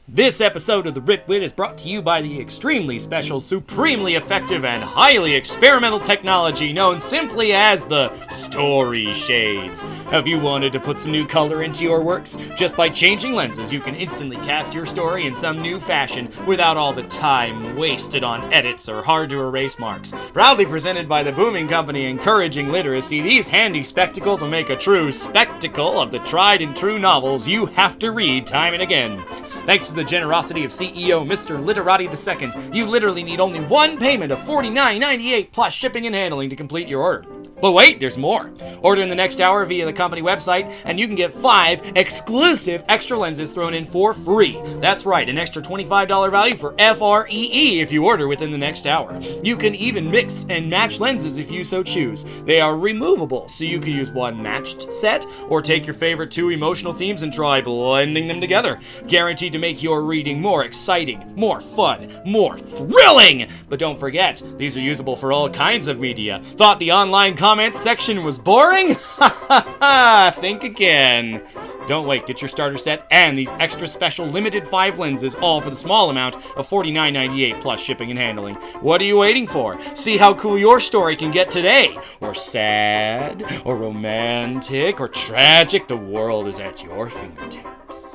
This episode of The Ritwit is brought to you by the extremely special, supremely effective, and highly experimental technology known simply as the Story Shades. Have you wanted to put some new color into your works? Just by changing lenses, you can instantly cast your story in some new fashion without all the time wasted on edits or hard-to-erase marks. Proudly presented by the booming company Encouraging Literacy, these handy spectacles will make a true spectacle of the tried-and-true novels you have to read time and again. Thanks to the generosity of CEO Mr. Literati II, you literally need only one payment of $49.98 plus shipping and handling to complete your order. But wait, there's more. Order in the next hour via the company website, and you can get 5 exclusive extra lenses thrown in for free. That's right, an extra $25 value for FREE if you order within the next hour. You can even mix and match lenses if you so choose. They are removable, so you can use one matched set, or take your favorite 2 emotional themes and try blending them together. Guaranteed to make your reading more exciting, more fun, more thrilling! But don't forget, these are usable for all kinds of media. Thought the online comments section was boring? Ha ha ha! Think again. Don't wait, get your starter set and these extra special limited 5 lenses, all for the small amount of $49.98 plus shipping and handling. What are you waiting for? See how cool your story can get today. Or sad, or romantic, or tragic. The world is at your fingertips.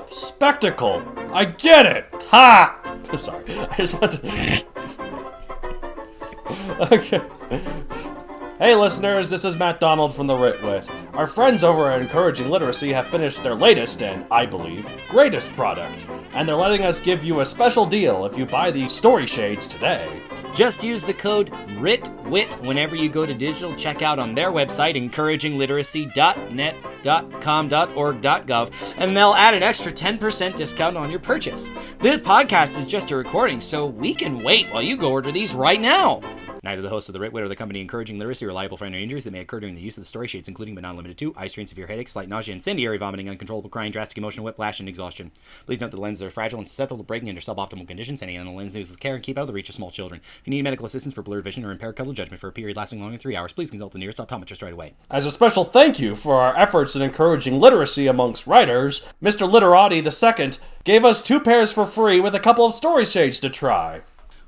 Spectacle! I get it! Ha! Sorry, I just wanted to... Okay. Hey listeners, this is Matt Donald from The Ritwit. Our friends over at Encouraging Literacy have finished their latest and, I believe, greatest product. And they're letting us give you a special deal if you buy the Story Shades today. Just use the code RITWIT whenever you go to digital checkout on their website, encouragingliteracy.net.com.org.gov, and they'll add an extra 10% discount on your purchase. This podcast is just a recording, so we can wait while you go order these right now. Neither the host of The Ritwit or the company Encouraging Literacy are liable for any injuries that may occur during the use of the story shades, including but not limited to eye strain, severe headaches, slight nausea, incendiary vomiting, uncontrollable crying, drastic emotional whiplash, and exhaustion. Please note that the lenses are fragile and susceptible to breaking under suboptimal conditions. Any on the lens uses care and keep out of the reach of small children. If you need medical assistance for blurred vision or impaired color judgment for a period lasting longer than 3 hours, please consult the nearest optometrist right away. As a special thank you for our efforts in encouraging literacy amongst writers, Mr. Literati II gave us 2 pairs for free with a couple of story shades to try.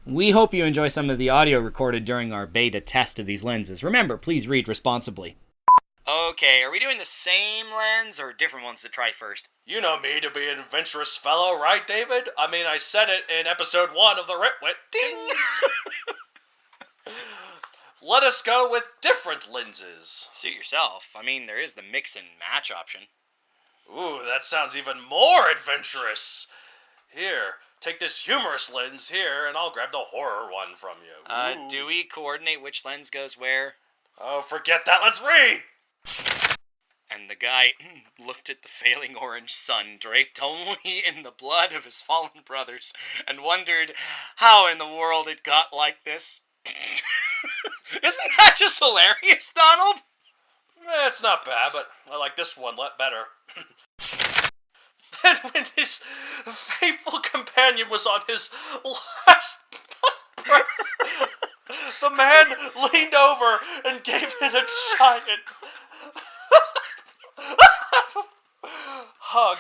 We hope you enjoy some of the audio recorded during our beta test of these lenses. Remember, please read responsibly. Okay, are we doing the same lens or different ones to try first? You know me to be an adventurous fellow, right, David? I mean, I said it in episode 1 of The Ritwit. Ding! Let us go with different lenses. Suit yourself. I mean, there is the mix and match option. Ooh, that sounds even more adventurous. Here, take this humorous lens here, and I'll grab the horror one from you. Do we coordinate which lens goes where? Oh, forget that, let's read! And the guy looked at the failing orange sun, draped only in the blood of his fallen brothers, and wondered how in the world it got like this. Isn't that just hilarious, Donald? It's not bad, but I like this one better. And when his faithful companion was on his last breath, the man leaned over and gave it a giant hug.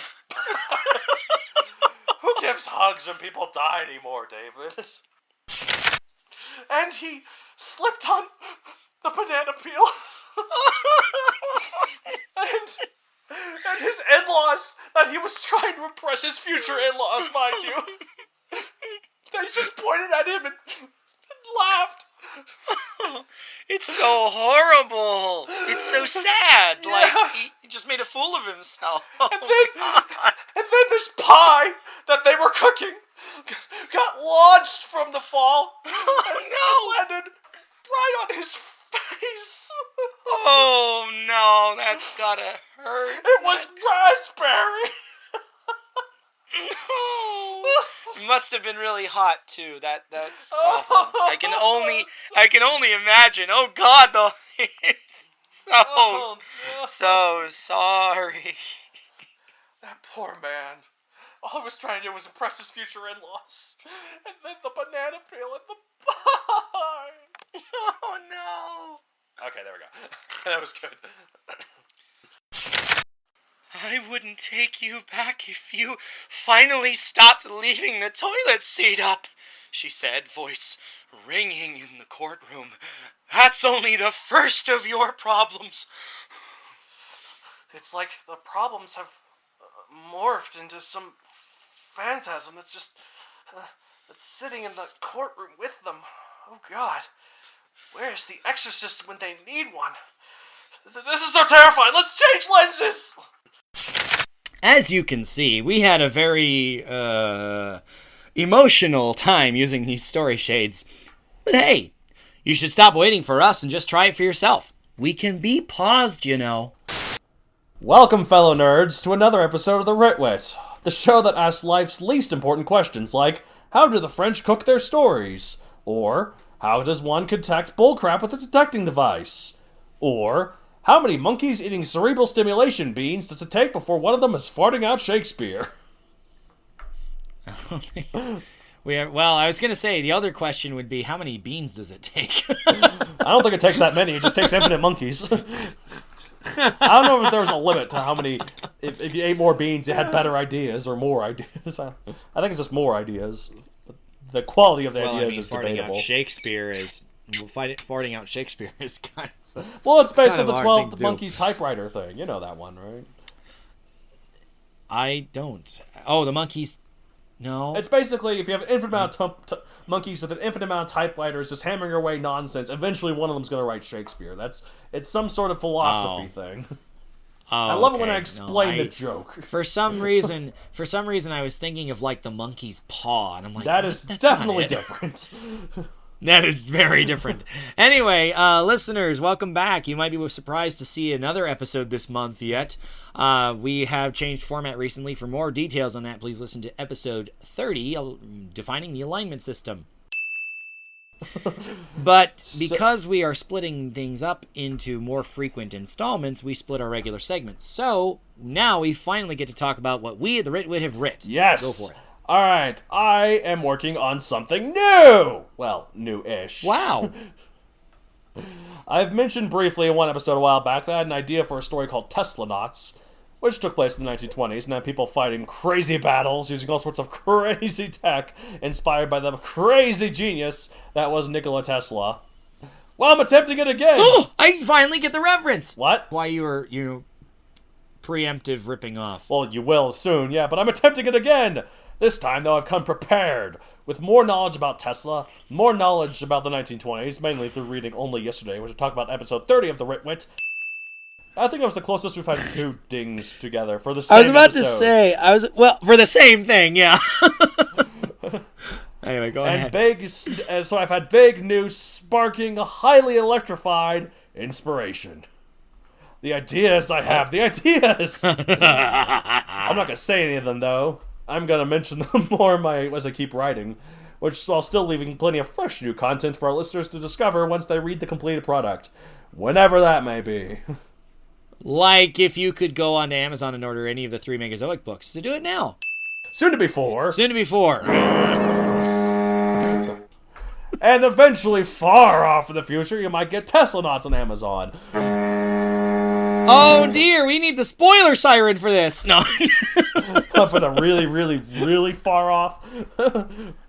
Who gives hugs when people die anymore, David? And he slipped on the banana peel. And his in-laws that he was trying to impress, his future in-laws, mind you, they just pointed at him and laughed. It's so horrible. It's so sad. Yeah. Like, he just made a fool of himself. And then this pie that they were cooking got launched from the fall and landed right on his face. Oh no, that's gotta hurt. It was raspberry. No. It must have been really hot too. That's awful. I can only imagine. Oh God, though. It's so sorry. That poor man. All he was trying to do was impress his future in-laws. And then the banana peel and the pie. Oh no. Okay, there we go. That was good. I wouldn't take you back if you finally stopped leaving the toilet seat up, she said, voice ringing in the courtroom. That's only the first of your problems. It's like the problems have morphed into some phantasm that's just that's sitting in the courtroom with them. Oh God, where's the exorcist when they need one? This is so terrifying. Let's change lenses. As you can see, we had a very emotional time using these story shades. But hey, you should stop waiting for us and just try it for yourself. We can be paused, you know. Welcome, fellow nerds, to another episode of The Ritwit, the show that asks life's least important questions like, how do the French cook their stories? Or, how does one detect bullcrap with a detecting device? Or, how many monkeys eating cerebral stimulation beans does it take before one of them is farting out Shakespeare? Well, I was going to say, the other question would be, how many beans does it take? I don't think it takes that many, it just takes infinite monkeys. I don't know if there was a limit to how many, if you ate more beans, you had better ideas or more ideas. I think it's just more ideas. The quality of the ideas is debatable. Farting out Shakespeare is kind of... Well, it's based on the 12 Monkeys typewriter thing. You know that one, right? I don't. Oh, the monkeys... No. It's basically, if you have an infinite amount of monkeys with an infinite amount of typewriters just hammering away nonsense, eventually one of them's going to write Shakespeare. It's some sort of philosophy thing. I love it when I explain the joke. For some reason, I was thinking of like the monkey's paw, and I'm like, that's definitely different. That is very different. Anyway, listeners, welcome back. You might be surprised to see another episode this month yet. We have changed format recently. For more details on that, please listen to episode 30, defining the alignment system. But because we are splitting things up into more frequent installments, we split our regular segments. So now we finally get to talk about what we at the Ritwit have writ. Yes. Go for it. All right, I am working on something new! Well, new-ish. Wow. I've mentioned briefly in one episode a while back that I had an idea for a story called Tesla-nauts, which took place in the 1920s and had people fighting crazy battles using all sorts of crazy tech inspired by the crazy genius that was Nikola Tesla. Well, I'm attempting it again! Oh, I finally get the reference! What? Why you were, preemptive ripping off. Well, you will soon, yeah, but I'm attempting it again! This time, though, I've come prepared, with more knowledge about Tesla, more knowledge about the 1920s, mainly through reading Only Yesterday, which we'll talk about episode 30 of The Ritwit. I think it was the closest we've had two dings together for the same episode. I was about to say, for the same thing, yeah. Anyway, go ahead. So I've had big, new, sparking, highly electrified inspiration. The ideas I have, the ideas! I'm not going to say any of them, though. I'm going to mention them more as I keep writing, which while still leaving plenty of fresh new content for our listeners to discover once they read the completed product, whenever that may be. Like if you could go onto Amazon and order any of the 3 Megazoic books, so do it now. Soon to be 4. And eventually, far off in the future, you might get Tesla-nauts on Amazon. Oh dear, we need the spoiler siren for this. No. For the really, really, really far off.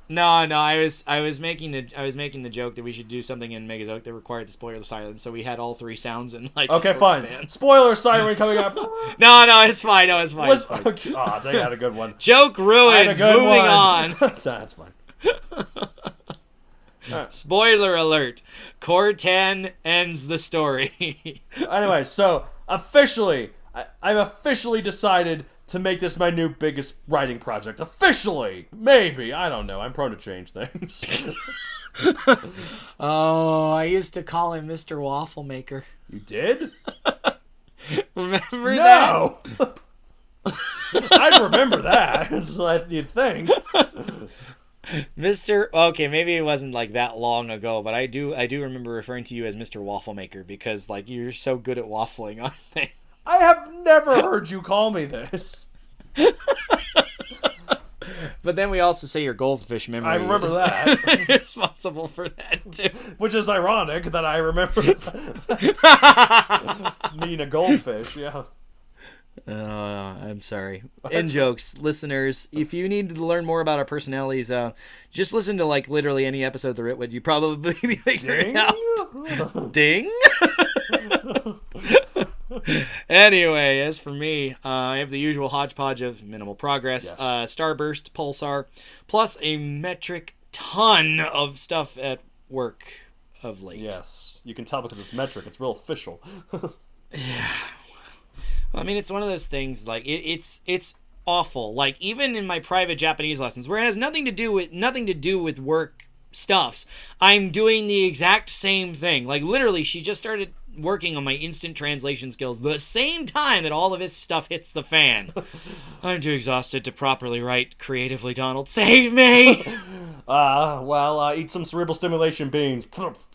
No, I was making the joke that we should do something in Megazoic that required the spoiler siren, so we had all 3 sounds in like. Okay, fine. Spoiler siren coming up. No, it's fine. No, it's fine. Okay. Oh, they had a good one. Joke ruined. Moving on. That's fine. Right. Spoiler alert. Cortan ends the story. Anyway, so officially, I've officially decided to make this my new biggest writing project. Officially! Maybe. I don't know. I'm prone to change things. Oh, I used to call him Mr. Waffle-maker. You did? Remember that? No! I'd remember that. It's what you'd think. Okay, maybe it wasn't like that long ago, but I do remember referring to you as Mr. Waffle-maker because like you're so good at waffling on things. I have never heard you call me this. But then we also say your goldfish memory. I remember that. You're responsible for that too. Which is ironic that I remember being a goldfish, yeah. I'm sorry. In jokes, listeners, if you need to learn more about our personalities, just listen to like literally any episode of the Ritwood. You probably be figuring out. Ding. Anyway, as for me, I have the usual hodgepodge of minimal progress, starburst, pulsar, plus a metric ton of stuff at work of late. Yes, you can tell because it's metric. It's real official. Yeah. I mean, it's one of those things, like, it's awful. Like, even in my private Japanese lessons, where it has nothing to do with work stuffs, I'm doing the exact same thing. Like, literally, she just started working on my instant translation skills the same time that all of this stuff hits the fan. I'm too exhausted to properly write creatively, Donald. Save me! Eat some cerebral stimulation beans.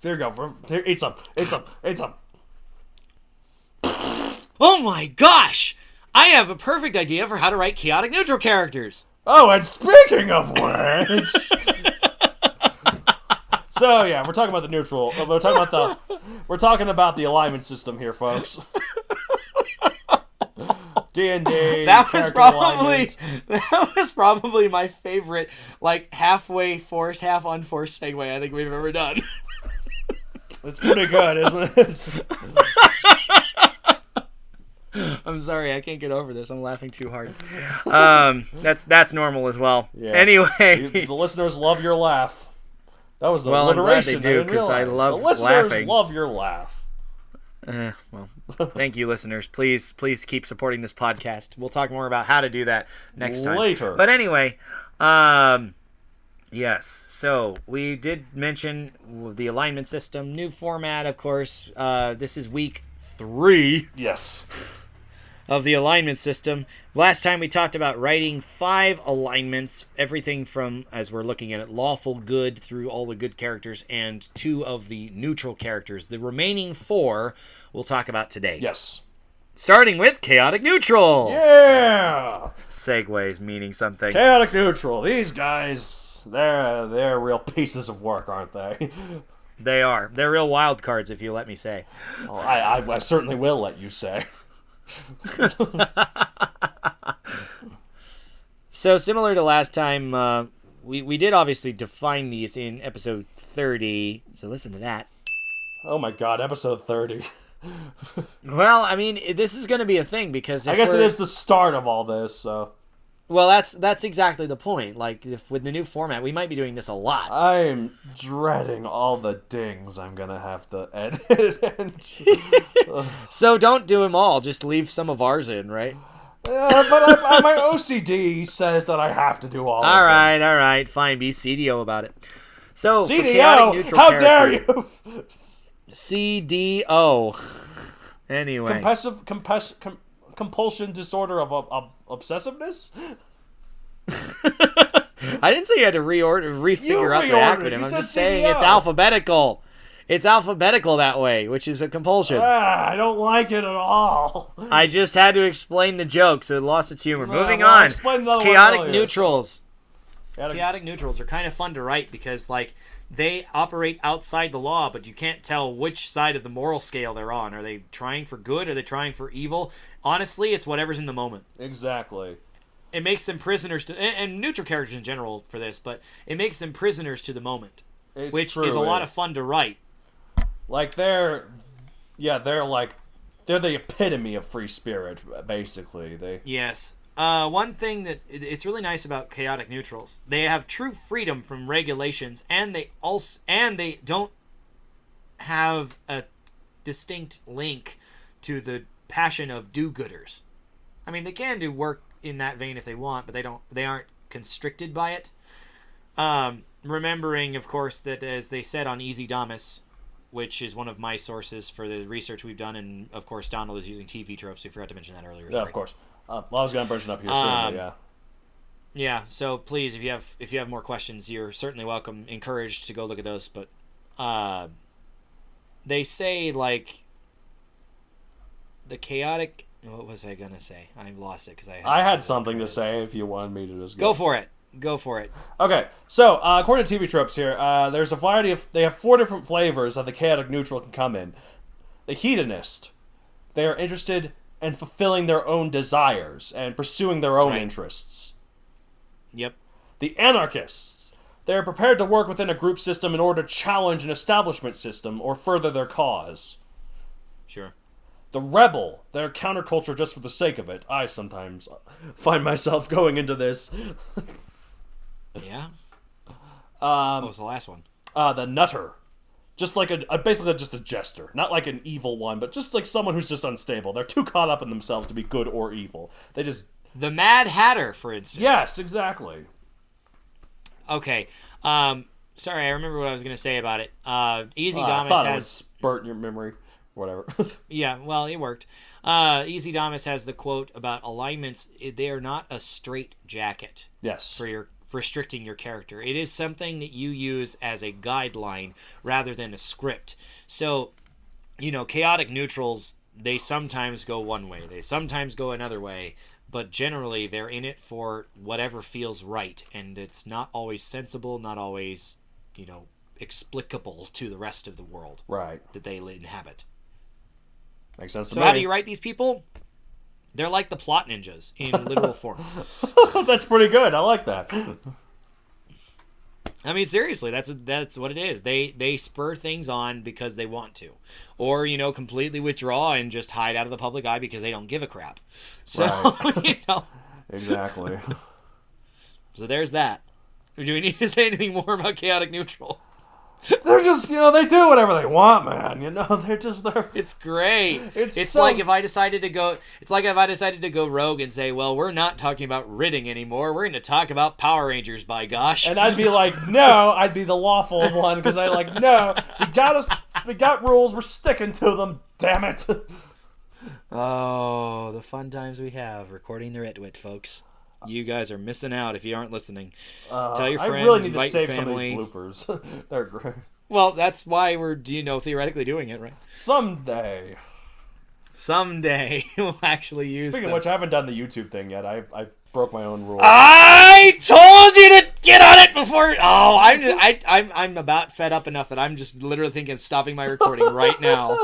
There you go. Here, eat some. Oh my gosh! I have a perfect idea for how to write chaotic neutral characters. Oh, and speaking of which... So yeah, we're talking about the neutral. We're talking about the alignment system here, folks. D&D. That was probably my favorite, like, halfway forced, half unforced segue I think we've ever done. It's pretty good, isn't it? I'm sorry, I can't get over this. I'm laughing too hard. That's normal as well. Yeah. Anyway, the listeners love your laugh. That was the alliteration. I'm glad they do, because I love the listeners laughing. Love your laugh. Well, thank you, listeners. Please keep supporting this podcast. We'll talk more about how to do that next time. Later. But anyway, yes. So we did mention the alignment system, new format, of course. This is week 3. Yes. Of the alignment system. Last time we talked about writing 5 alignments, everything from, as we're looking at it, lawful good through all the good characters, and 2 of the neutral characters. The remaining 4 we'll talk about today. Yes. Starting with chaotic neutral. Yeah! Segues meaning something. Chaotic neutral. These guys, they're real pieces of work, aren't they? They are. They're real wild cards, if you let me say. Oh, I certainly will let you say. So similar to last time, we did obviously define these in episode 30, so listen to that. Oh my god, episode 30. Well, I mean, this is going to be a thing, because I guess it is the start of all this, so... Well, that's exactly the point. Like, with the new format, we might be doing this a lot. I'm dreading all the dings I'm gonna have to edit. So don't do them all. Just leave some of ours in, right? But my OCD says that I have to do all of them. All right. Fine. Be CDO about it. So, CDO? How dare you? CDO. Anyway. Compulsion disorder of obsessiveness? I didn't say you had to refigure out the acronym. I'm just saying it's alphabetical. It's alphabetical that way, which is a compulsion. I don't like it at all. I just had to explain the joke, so it lost its humor. Moving on. Chaotic neutrals. Chaotic neutrals are kind of fun to write because, like, they operate outside the law, but you can't tell which side of the moral scale they're on. Are they trying for good? Are they trying for evil? Honestly, it's whatever's in the moment. Exactly. It makes them prisoners to... And neutral characters in general for this, but it makes them prisoners to the moment. Which is a lot of fun to write. Like, they're the epitome of free spirit, basically. Yes. One thing that it's really nice about chaotic neutrals, they have true freedom from regulations, and they don't have a distinct link to the passion of do-gooders. I mean, they can do work in that vein if they want, but they aren't constricted by it. Remembering, of course, that as they said on Easy Damas, which is one of my sources for the research we've done, and of course Donald is using TV tropes. We forgot to mention that earlier. Yeah, of course. Well, I was going to brush it up here soon, but yeah. Yeah, so please, if you have more questions, you're certainly welcome, encouraged to go look at those. But they say, like, the chaotic... What was I going to say? I lost it because I had something to say if you wanted me to just go for it. Go for it. Okay, so according to TV tropes here, there's a variety of... They have 4 different flavors that the chaotic neutral can come in. The hedonist. They are interested and fulfilling their own desires and pursuing their own Right. interests. Yep. The anarchists, they are prepared to work within a group system in order to challenge an establishment system or further their cause. Sure. The rebel, they're counterculture just for the sake of it. I sometimes find myself going into this. Yeah. What was the last one? The nutter. Just like basically just a jester. Not like an evil one, but just like someone who's just unstable. They're too caught up in themselves to be good or evil. They just... The Mad Hatter, for instance. Yes, exactly. Okay. Sorry, I remember what I was going to say about it. Easy I Damas thought it would has... spurt in your memory. Whatever. Yeah, well, it worked. Easy Damas has the quote about alignments. They are not a straight jacket. Yes. For restricting your character. It is something that you use as a guideline rather than a script. So, chaotic neutrals, they sometimes go one way. They sometimes go another way. But generally, they're in it for whatever feels right. And it's not always sensible, not always, explicable to the rest of the world. Right. That they inhabit. Makes sense to So me. how do you write these people? They're like the plot ninjas in literal form. That's pretty good. I like that. I mean, seriously, that's what it is. They spur things on because they want to, or completely withdraw and just hide out of the public eye because they don't give a crap. So Right. Exactly. So there's that. Do we need to say anything more about chaotic neutral? They're just, they do whatever they want, man. They're... It's great. It's so... like if I decided to go rogue and say, well, we're not talking about ridding anymore. We're going to talk about Power Rangers, by gosh. And I'd be like, no, I'd be the lawful one because no, we got rules, we're sticking to them, damn it. Oh, the fun times we have recording the Ritwit, folks. You guys are missing out if you aren't listening. Tell your friends, I really need to invite save your some of family. these bloopers. They're great. Well, that's why we're, theoretically doing it, right? Someday We'll actually use Speaking of which, I haven't done the YouTube thing yet. I broke my own rule. I told you to get on it before... Oh, I'm about fed up enough that I'm just literally thinking of stopping my recording right now.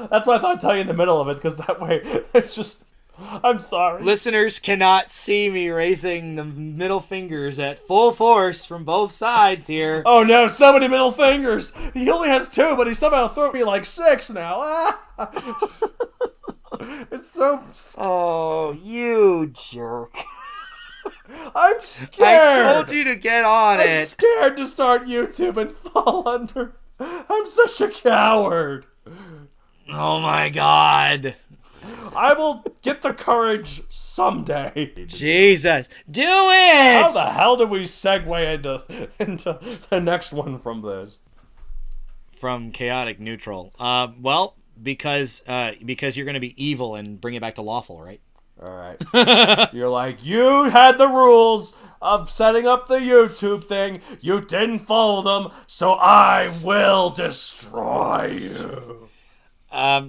That's why I thought I'd tell you in the middle of it, because that way it's just... I'm sorry. Listeners cannot see me raising the middle fingers at full force from both sides here. Oh no, so many middle fingers. He only has 2, but he somehow threw me like 6 now. It's so... Oh, you jerk. I'm scared. I told you to get on it. I'm scared to start YouTube and fall under... I'm such a coward. Oh my god. I will get the courage someday. Jesus. Do it! How the hell do we segue into the next one from this? From chaotic neutral. Well, because you're going to be evil and bring it back to lawful, right? Alright. You're like, you had the rules of setting up the YouTube thing. You didn't follow them, so I will destroy you.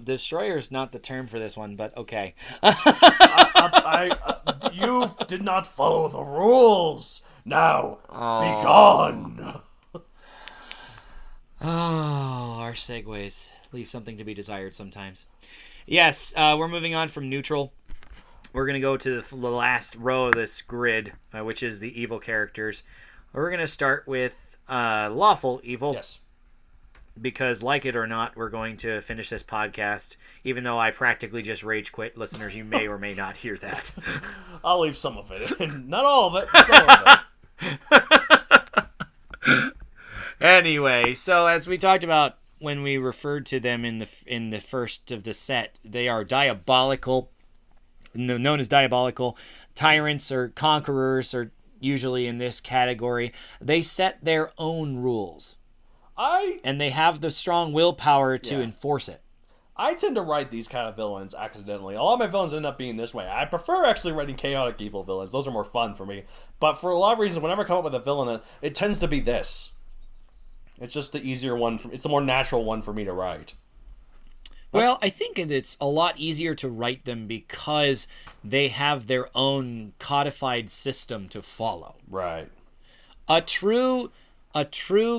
Destroyer's not the term for this one, but okay. You did not follow the rules. Now, be gone. Oh, our segues leave something to be desired sometimes. Yes, we're moving on from neutral. We're going to go to the last row of this grid, which is the evil characters. We're going to start with Lawful Evil. Yes. Because, like it or not, we're going to finish this podcast, even though I practically just rage quit. Listeners, you may or may not hear that. I'll leave some of it in. Not all of it, some of it. Anyway, so as we talked about when we referred to them in the first of the set, they are diabolical, known as diabolical. Tyrants or conquerors are usually in this category. They set their own rules. And they have the strong willpower to enforce it. I tend to write these kind of villains accidentally. A lot of my villains end up being this way. I prefer actually writing chaotic evil villains. Those are more fun for me. But for a lot of reasons, whenever I come up with a villain, it tends to be this. It's just the easier one. It's the more natural one for me to write. Well, I think it's a lot easier to write them because they have their own codified system to follow. Right. A true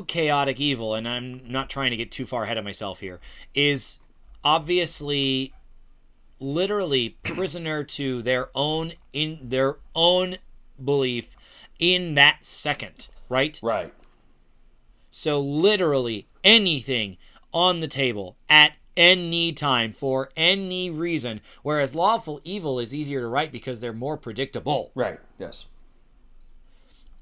chaotic evil, and I'm not trying to get too far ahead of myself here, is obviously literally prisoner to their own belief in that second, right? Right. So literally anything on the table at any time for any reason, whereas lawful evil is easier to write because they're more predictable. Right. Yes.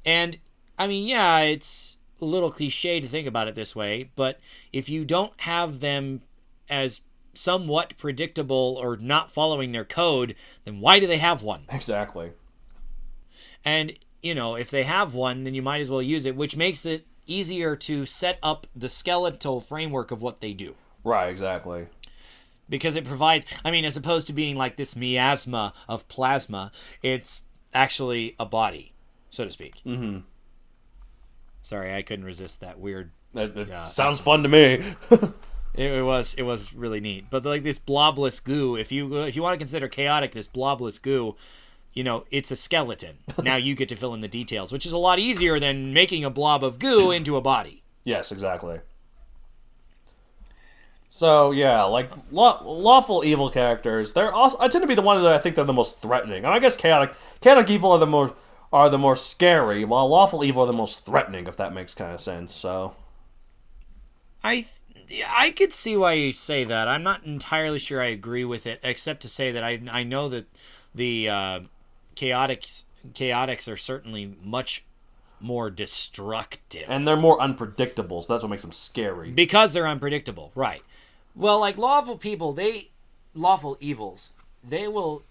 And I mean, yeah, it's a little cliche to think about it this way, but if you don't have them as somewhat predictable or not following their code, then why do they have one? Exactly. And, if they have one, then you might as well use it, which makes it easier to set up the skeletal framework of what they do. Right, exactly. Because it provides, as opposed to being like this miasma of plasma, it's actually a body, so to speak. Mm-hmm. Sorry, I couldn't resist that weird. It sounds fun to me. It was really neat. But like this blobless goo, if you want to consider chaotic this blobless goo, it's a skeleton. Now you get to fill in the details, which is a lot easier than making a blob of goo into a body. Yes, exactly. So yeah, like lawful evil characters, I tend to be the one that I think they're the most threatening. I guess chaotic evil are the more scary, while lawful evil are the most threatening, if that makes kind of sense. So I could see why you say that. I'm not entirely sure I agree with it, except to say that I know that the chaotics are certainly much more destructive. And they're more unpredictable, so that's what makes them scary. Because they're unpredictable, right. Well, like lawful evils, they will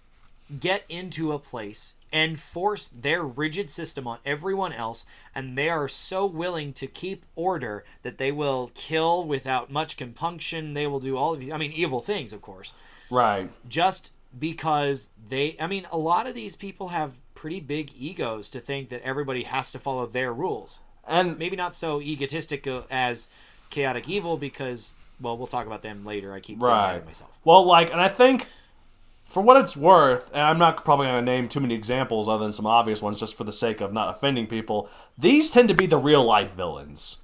get into a place and force their rigid system on everyone else, and they are so willing to keep order that they will kill without much compunction. They will do all of these, evil things, of course. Right. Just because a lot of these people have pretty big egos to think that everybody has to follow their rules. And maybe not so egotistic as chaotic evil because, well, we'll talk about them later. I keep getting ahead of myself. Well, and I think, for what it's worth, and I'm not probably going to name too many examples other than some obvious ones just for the sake of not offending people, these tend to be the real-life villains.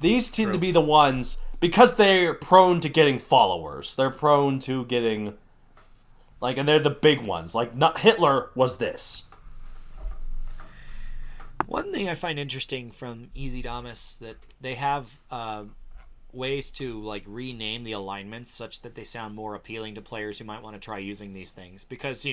These tend to be the ones, because they're prone to getting followers. They're prone to getting, and they're the big ones. Not Hitler was this. One thing I find interesting from Easy Damas that they have ways to rename the alignments such that they sound more appealing to players who might want to try using these things, because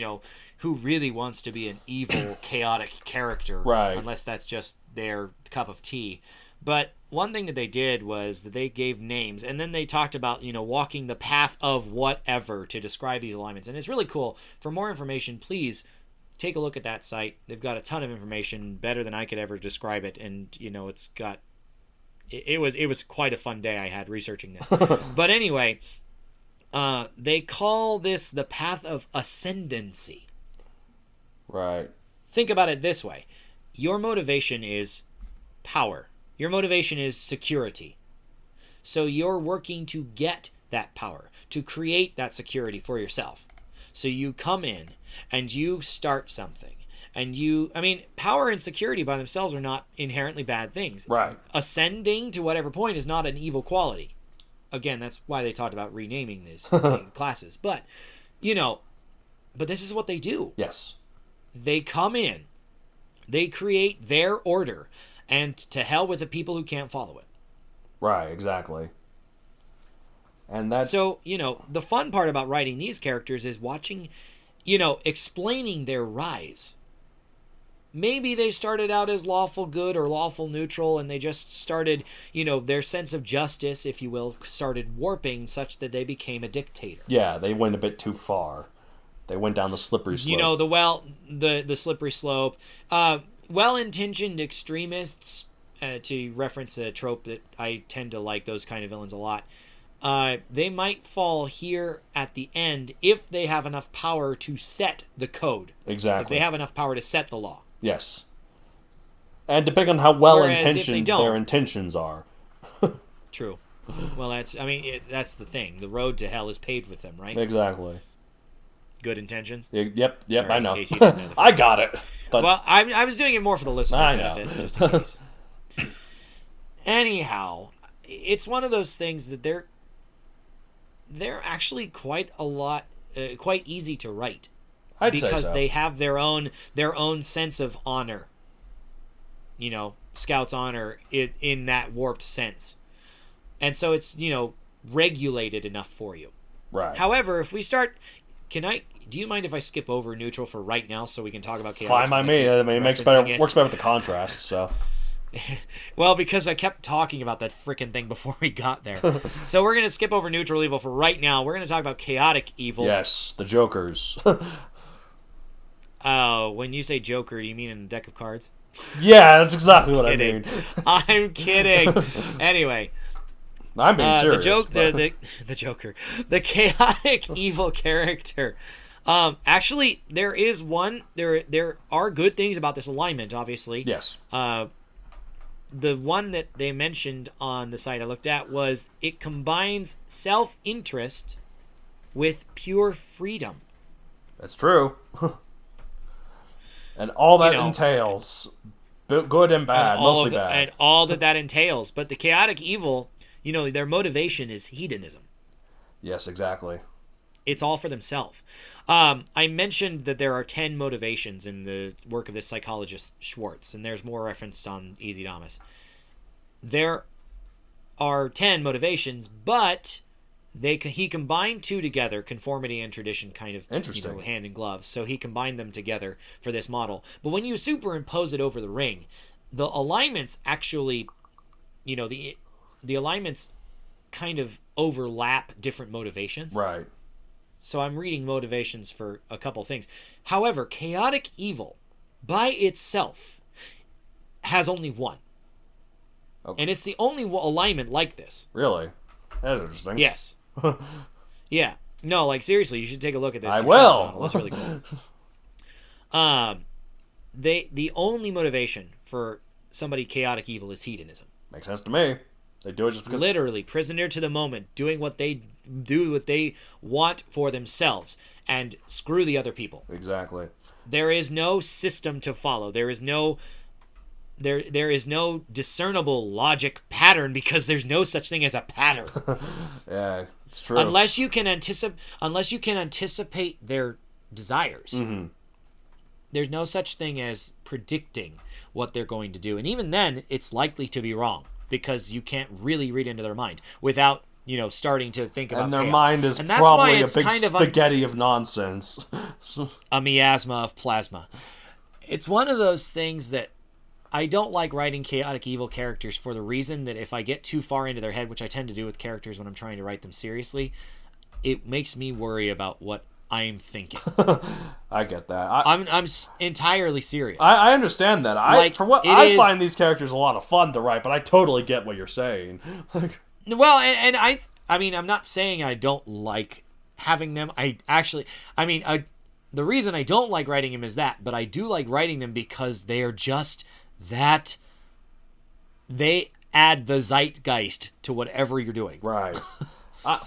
who really wants to be an evil chaotic character, right, unless that's just their cup of tea. But one thing that they did was that they gave names, and then they talked about walking the path of whatever to describe these alignments, and it's really cool. For more information, please take a look at that site. They've got a ton of information, better than I could ever describe it, and it's got it was quite a fun day I had researching this. But anyway, they call this the path of ascendancy. Right. Think about it this way. Your motivation is power. Your motivation is security. So you're working to get that power, to create that security for yourself. So you come in and you start something. And power and security by themselves are not inherently bad things. Right. Ascending to whatever point is not an evil quality. Again, that's why they talked about renaming these classes. But, but this is what they do. Yes. They come in, they create their order, and to hell with the people who can't follow it. Right, exactly. And that's... So, the fun part about writing these characters is watching, explaining their rise. Maybe they started out as lawful good or lawful neutral, and they just started, their sense of justice, if you will, started warping such that they became a dictator. Yeah, they went a bit too far. They went down the slippery slope. The slippery slope. Well-intentioned extremists, to reference a trope that I tend to like those kind of villains a lot, they might fall here at the end if they have enough power to set the code. Exactly. If they have enough power to set the law. Yes. And depending on how well-intentioned their intentions are. True. Well, that's the thing. The road to hell is paved with them, right? Exactly. Good intentions? Yep, Sorry, I know. In case you didn't know I got it. But... Well, I was doing it more for the listener benefit, just in case. Anyhow, it's one of those things that they're actually quite a lot quite easy to write. I'd say Because so. they have their own sense of honor. You know, Scout's honor in that warped sense. And so it's, regulated enough for you. Right. However, if we start... Do you mind if I skip over neutral for right now so we can talk about chaotic? Fine by me. I mean, works better with the contrast, so... Well, because I kept talking about that frickin' thing before we got there. So we're going to skip over neutral evil for right now. We're going to talk about chaotic evil. Yes, the Jokers. When you say Joker, do you mean in a deck of cards? Yeah, that's exactly what I mean. I'm kidding. Anyway. I'm being serious. The Joker. The chaotic evil character. Actually, there is one. There are good things about this alignment, obviously. Yes. The one that they mentioned on the site I looked at was it combines self-interest with pure freedom. That's true. And all that entails, good and bad, mostly bad. And all that entails. But the chaotic evil, their motivation is hedonism. Yes, exactly. It's all for themselves. I mentioned that there are 10 motivations in the work of this psychologist Schwartz, and there's more referenced on Easy Damas. There are 10 motivations, but he combined 2 together, conformity and tradition, kind of hand in glove. So he combined them together for this model. But when you superimpose it over the ring, the alignments actually, the alignments kind of overlap different motivations. Right. So I'm reading motivations for a couple things. However, chaotic evil, by itself, has only one. Okay. And it's the only alignment like this. Really? That's interesting. Yes. Yeah. No, like, seriously, you should take a look at this. I will. It's really cool. The only motivation for somebody chaotic evil is hedonism. Makes sense to me. They do it just because... Literally, prisoner to the moment, doing what they want for themselves, and screw the other people. Exactly. There is no system to follow. There is no discernible logic pattern because there's no such thing as a pattern. Yeah, it's true. Unless you can anticipate their desires. Mm-hmm. There's no such thing as predicting what they're going to do, and even then, it's likely to be wrong because you can't really read into their mind without starting to think about. And their chaos. mind is probably a big spaghetti of nonsense. A miasma of plasma. It's one of those things that I don't like writing chaotic evil characters for the reason that if I get too far into their head, which I tend to do with characters when I'm trying to write them seriously, it makes me worry about what I'm thinking. I get that. I'm entirely serious. I understand that. I find these characters a lot of fun to write, but I totally get what you're saying. Well, and I mean, I'm not saying I don't like having them. The reason I don't like writing them is that, but I do like writing them because they are just that. They add the zeitgeist to whatever you're doing. Right.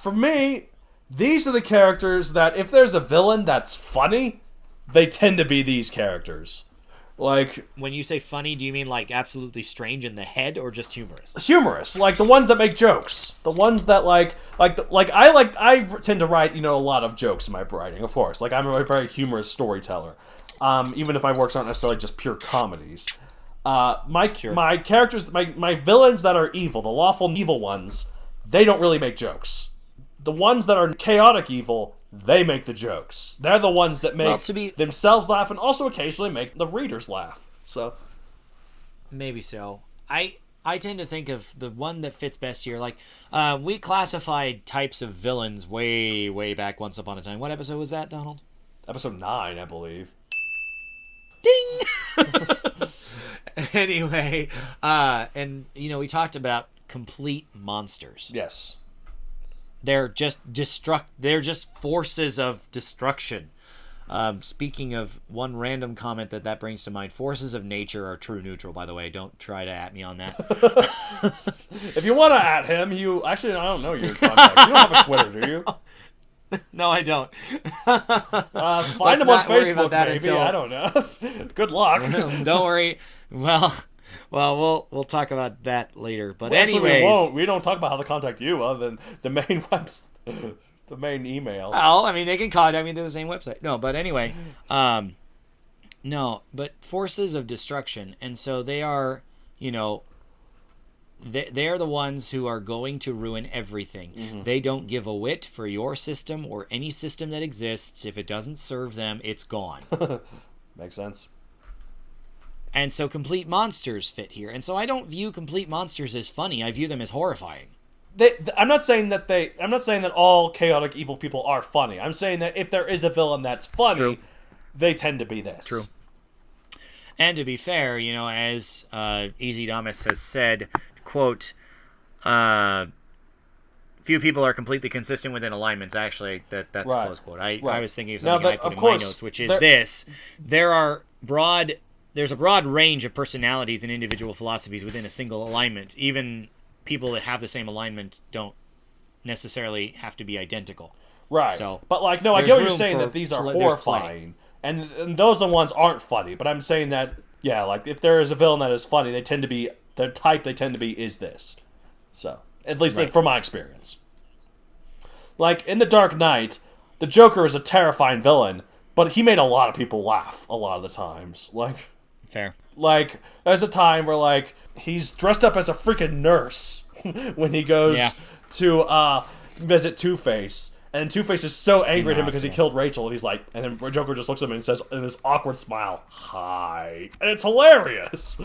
For me, these are the characters that if there's a villain that's funny, they tend to be these characters. Like, when you say funny, do you mean like absolutely strange in the head or just humorous? Humorous, like the ones that make jokes, the ones that I tend to write a lot of jokes in my writing, of course. Like I'm a very humorous storyteller, even if my works aren't necessarily just pure comedies. My characters, my villains that are evil, the lawful evil ones, they don't really make jokes. The ones that are chaotic evil, they make the jokes. They're the ones that make themselves laugh and also occasionally make the readers laugh. So, maybe so. I tend to think of the one that fits best here. Like, we classified types of villains way, way back once upon a time. What episode was that, Donald? Episode 9, I believe. Ding! Anyway, and, we talked about complete monsters. Yes. They're just They're just forces of destruction. Speaking of one random comment that brings to mind, forces of nature are true neutral, by the way. Don't try to at me on that. If you want to at him, I don't know your contact. You don't have a Twitter, do you? No, I don't. Find him on Facebook, maybe. I don't know. Good luck. Don't worry. Well, we'll talk about that later. But anyways, we won't. We don't talk about how to contact you other than the main website. The main email. Well, I mean, they can contact me through the same website. No, but anyway, no, but forces of destruction, and so they are, they are the ones who are going to ruin everything. Mm-hmm. They don't give a whit for your system or any system that exists. If it doesn't serve them, it's gone. Makes sense. And so complete monsters fit here. And so I don't view complete monsters as funny. I view them as horrifying. I'm not saying that all chaotic evil people are funny. I'm saying that if there is a villain that's funny, True. They tend to be this. True. And to be fair, as Easy Damas has said, quote, few people are completely consistent within alignments. Actually, that's a close quote. I was thinking of something I put in my notes, which is this. There's a broad range of personalities and individual philosophies within a single alignment. Even people that have the same alignment don't necessarily have to be identical. Right. So, but I get what you're saying, that these are horrifying. And those are the ones aren't funny. But I'm saying that, if there is a villain that is funny, the type they tend to be is this. So, at least from my experience. In The Dark Knight, the Joker is a terrifying villain, but he made a lot of people laugh a lot of the times. Fair. There's a time where, he's dressed up as a freaking nurse when he goes to visit Two-Face. And Two-Face is so angry at him because he killed Rachel, and he's like, and then Joker just looks at him and says, in this awkward smile, "Hi." And it's hilarious.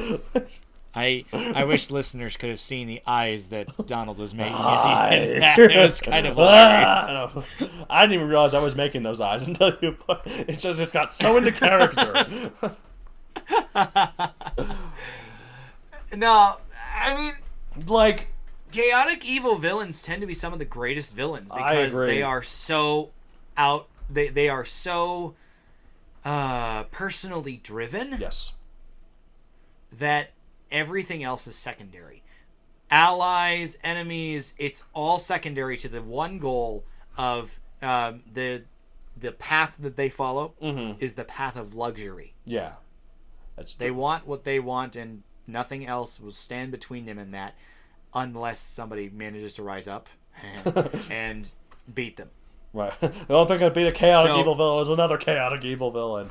I wish listeners could have seen the eyes that Donald was making as he did that. It was kind of hilarious. I didn't even realize I was making those eyes until it just got so into character. No, I mean, chaotic evil villains tend to be some of the greatest villains because they are so they are so personally driven. Yes. That everything else is secondary. Allies, enemies, it's all secondary to the one goal of the path that they follow is the path of luxury. Yeah. That's true. They want what they want, and nothing else will stand between them and that, unless somebody manages to rise up and beat them. Right. The only thing that beat a chaotic evil villain is another chaotic evil villain.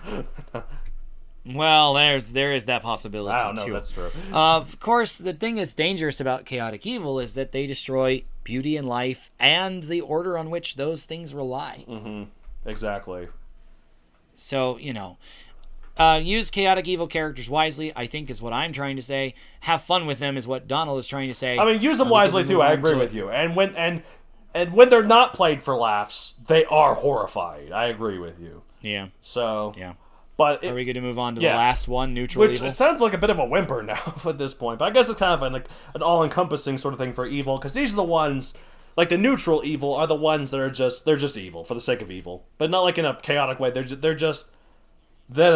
Well, there is that possibility, too. No, that's true. Of course, the thing that's dangerous about chaotic evil is that they destroy beauty in life and the order on which those things rely. Mm-hmm. Exactly. So, use chaotic evil characters wisely, I think, is what I'm trying to say. Have fun with them is what Donald is trying to say. I mean, use them wisely, too. I agree with you. And when they're not played for laughs, they are horrifying. I agree with you. Yeah. So... Yeah. But are we going to move on to the last one, neutral evil? Which sounds like a bit of a whimper now at this point. But I guess it's kind of an all-encompassing sort of thing for evil. Because these are the ones... the neutral evil are the ones that are they're just evil for the sake of evil. But not in a chaotic way. They're the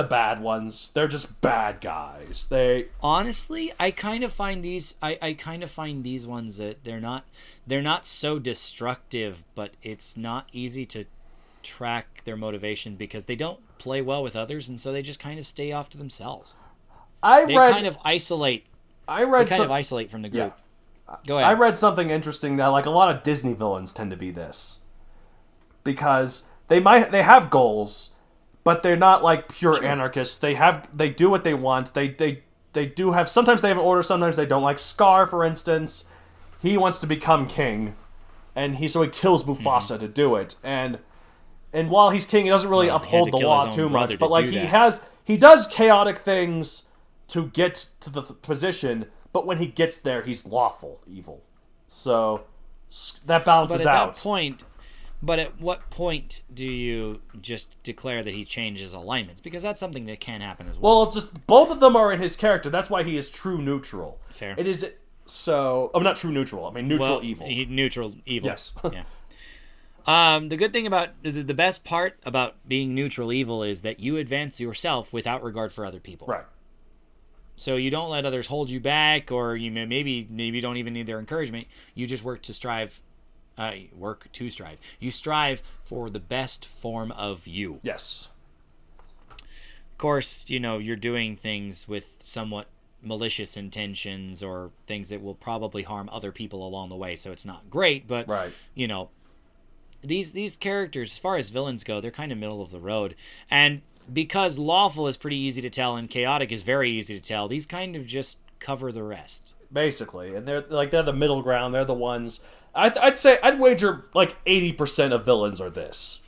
bad ones. They're just bad guys. Honestly, I kind of find these ones that they're not so destructive, but it's not easy to track their motivation because they don't play well with others, and so they just kind of stay off to themselves. They kind of isolate from the group. Yeah. Go ahead. I read something interesting that a lot of Disney villains tend to be this. Because they have goals, but they're not pure anarchists. They do what they want. They do have, sometimes they have an order, sometimes they don't. Scar, for instance, he wants to become king, and so he kills Mufasa to do it. And while he's king, he doesn't really uphold the law too much. But he does chaotic things to get to the position. But when he gets there, he's lawful evil. So that balances out. But at what point do you just declare that he changes alignments? Because that's something that can happen as well. Well, it's just both of them are in his character. That's why he is true neutral. Fair. It is so. I'm not true neutral. I mean neutral evil. Neutral evil. Yes. Yeah. The good thing about the best part about being neutral evil is that you advance yourself without regard for other people. Right. So you don't let others hold you back, or you maybe don't even need their encouragement. You just work to strive. You strive for the best form of you. Yes. Of course, you're doing things with somewhat malicious intentions or things that will probably harm other people along the way. So it's not great, but right. these characters, as far as villains go, they're kind of middle of the road. And because lawful is pretty easy to tell and chaotic is very easy to tell, these kind of just cover the rest. Basically, and they're the middle ground. They're the ones. I'd wager like 80% of villains are this.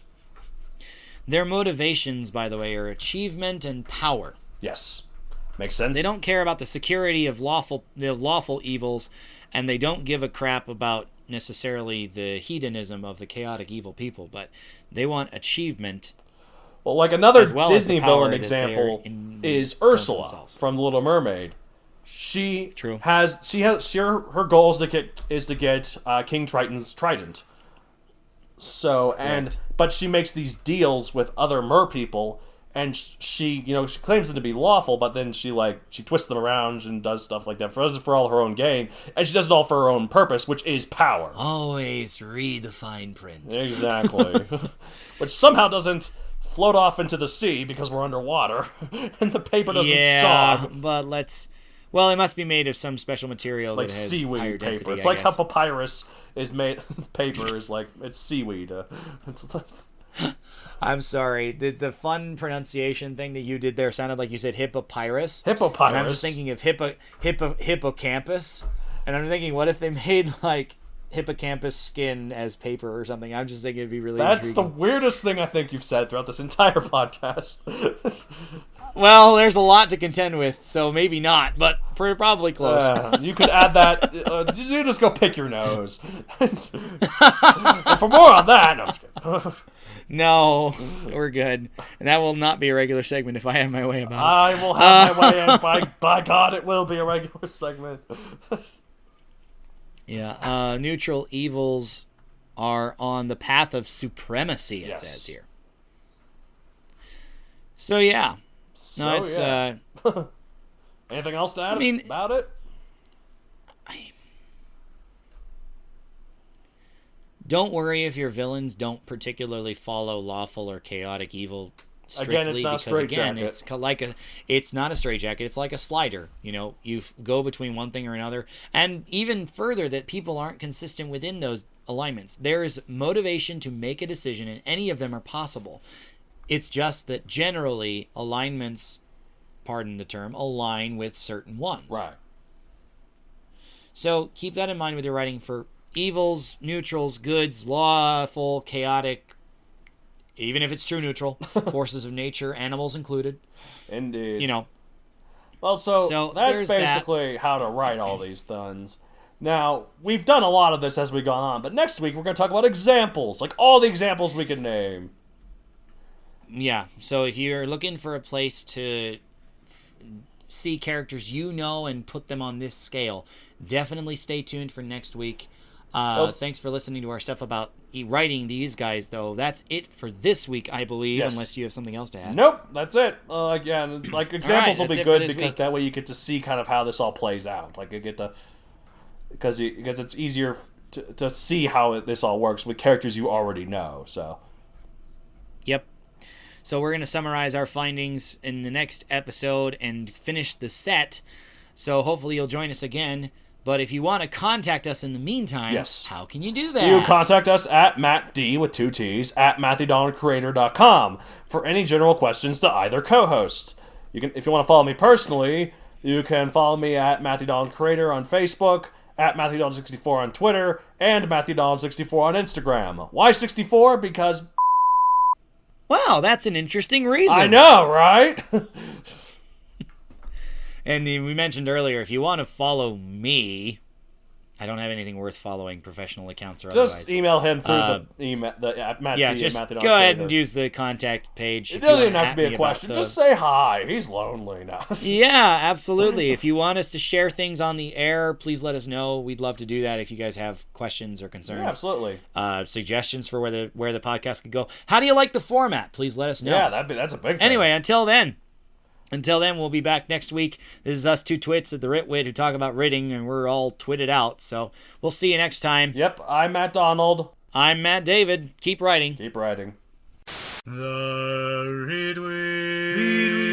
Their motivations, by the way, are achievement and power. Yes, makes sense. They don't care about the security of the lawful evils, and they don't give a crap about necessarily the hedonism of the chaotic evil people, but they want achievement. Well, like another well Disney villain that example is Ursula from The Little Mermaid. Her goal is to get King Triton's trident. So but she makes these deals with other mer people, and she claims them to be lawful, but then she twists them around and does stuff like that for all her own gain, and she does it all for her own purpose, which is power. Always read the fine print. Exactly. Which somehow doesn't float off into the sea because we're underwater, and the paper doesn't sog. But well, it must be made of some special material like that has seaweed higher paper. density, It's like how papyrus is made. Paper is like it's seaweed. I'm sorry. The fun pronunciation thing that you did there sounded like you said hippopyrus. Hippopyrus. And I'm just thinking of hippocampus, and I'm thinking, what if they made like hippocampus skin as paper or something? I'm just thinking it'd be really. That's intriguing. the weirdest thing I think you've said throughout this entire podcast. Well, there's a lot to contend with, so maybe not, but probably close. You could add that. You just go pick your nose. And for more on that, no, I'm just kidding. No, we're good. And that will not be a regular segment if I have my way about it. I will have my way, and by God, it will be a regular segment. Yeah, neutral evils are on the path of supremacy, it says here. So, yeah. No, it's anything else to add about it? Don't worry if your villains don't particularly follow lawful or chaotic evil strictly. Again, it's not a straitjacket. It's not a straitjacket. It's like a slider. You go between one thing or another, and even further, that people aren't consistent within those alignments. There's motivation to make a decision, and any of them are possible. It's just that generally alignments, pardon the term, align with certain ones. Right. So keep that in mind with your writing for evils, neutrals, goods, lawful, chaotic, even if it's true neutral, forces of nature, animals included. Indeed. Well, so that's basically how to write all these things. Now, we've done a lot of this as we've gone on, but next week we're going to talk about examples, like all the examples we can name. Yeah, so if you're looking for a place to see characters and put them on this scale, definitely stay tuned for next week. Thanks for listening to our stuff about writing these guys, though. That's it for this week, I believe, unless you have something else to add. Nope, that's it. Again, examples will be good because that way you get to see kind of how this all plays out. Like, you get to... Because it's easier to see how this all works with characters you already know, so... Yep. So we're going to summarize our findings in the next episode and finish the set. So hopefully you'll join us again. But if you want to contact us in the meantime, how can you do that? You contact us at MattD with 2 T's at MatthewDonaldCreator.com for any general questions to either co-host. If you want to follow me personally, you can follow me at Matthew Donald Creator on Facebook, at Matthew Donald 64 on Twitter, and Matthew Donald 64 on Instagram. Why 64? Because... Wow, that's an interesting reason. I know, right? And we mentioned earlier, if you want to follow me, I don't have anything worth following, professional accounts or otherwise. Just email him through the email. Just go ahead and use the contact page. It doesn't even have to be a question. Just say hi. He's lonely now. Yeah, absolutely. If you want us to share things on the air, please let us know. We'd love to do that if you guys have questions or concerns. Yeah, absolutely. Suggestions for where the podcast could go. How do you like the format? Please let us know. Yeah, that's a big thing. Anyway, until then, we'll be back next week. This is us two twits at the Ritwit who talk about writing, and we're all twitted out. So we'll see you next time. Yep, I'm Matt Donald. I'm Matt David. Keep writing. Keep writing. The Ritwit.